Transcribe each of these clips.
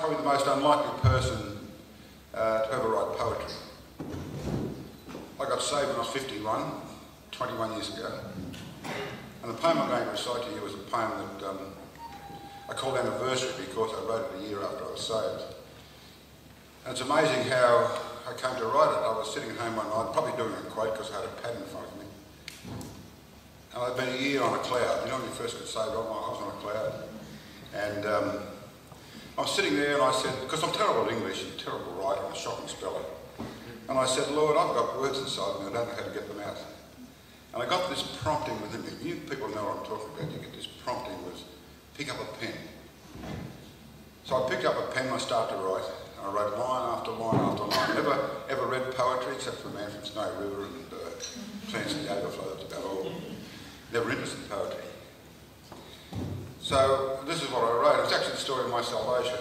probably the most unlikely person to ever write poetry. I got saved when I was 51, 21 years ago. And the poem I'm going to recite to you is a poem that I call Anniversary because I wrote it a year after I was saved. And it's amazing how I came to write it. I was sitting at home one night, probably doing a quote because I had a pad in front of me. And I'd been a year on a cloud. You know when you first get saved, I was on a cloud. And I was sitting there and I said, because I'm terrible at English and terrible writing, a shocking speller. And I said, Lord, I've got words inside me, I don't know how to get them out. And I got this prompting within me. You people know what I'm talking about. You get this prompting was, pick up a pen. So I picked up a pen and I started to write. I wrote line after line after line. Never ever read poetry except for Man from Snow River and Chance of the Overflow, that's about all. Never interested in poetry. So this is what I wrote. It's actually the story of my salvation.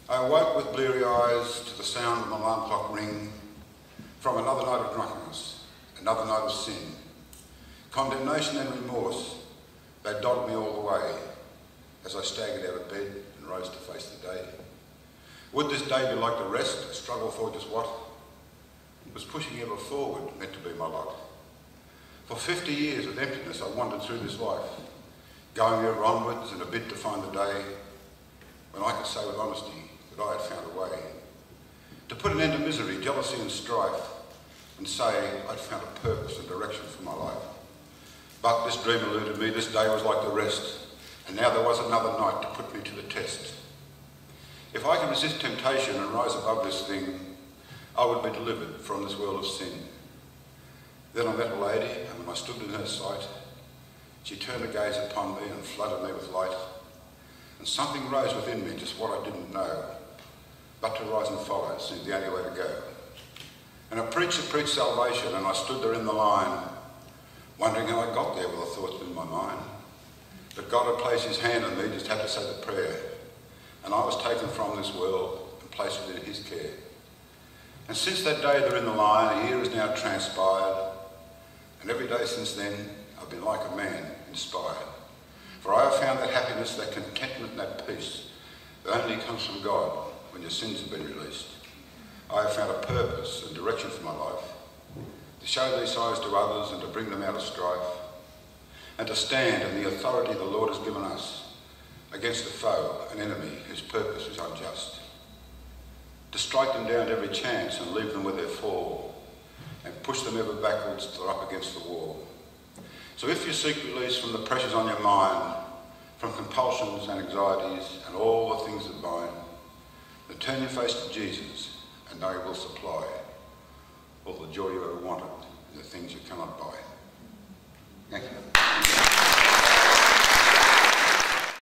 I awoke with bleary eyes to the sound of an alarm clock ring from another night of drunkenness, another night of sin. Condemnation and remorse, they dogged me all the way as I staggered out of bed and rose to face the day. Would this day be like the rest, a struggle for just what? Was pushing ever forward meant to be my lot? For 50 years of emptiness I wandered through this life, going ever onwards in a bid to find the day when I could say with honesty that I had found a way. To put an end to misery, jealousy and strife, and say I'd found a purpose and direction for my life. But this dream eluded me, this day was like the rest, and now there was another night to put me to the test. If I could resist temptation and rise above this thing, I would be delivered from this world of sin. Then I met a lady, and when I stood in her sight, she turned her gaze upon me and flooded me with light. And something rose within me, just what I didn't know. But to rise and follow seemed the only way to go. And a preacher preached salvation, and I stood there in the line, wondering how I got there with the thoughts in my mind. But God had placed his hand on me, just had to say the prayer. And I was taken from this world and placed within his care. And since that day they're in the line, a year has now transpired. And every day since then, I've been like a man, inspired. For I have found that happiness, that contentment and that peace that only comes from God when your sins have been released. I have found a purpose and direction for my life, to show these signs to others and to bring them out of strife, and to stand in the authority the Lord has given us against a foe, an enemy whose purpose is unjust. To strike them down at every chance and leave them where they fall, and push them ever backwards till they're up against the wall. So if you seek release from the pressures on your mind, from compulsions and anxieties and all the things that bind, then turn your face to Jesus and know he will supply all the joy you ever wanted and the things you cannot buy. Thank you.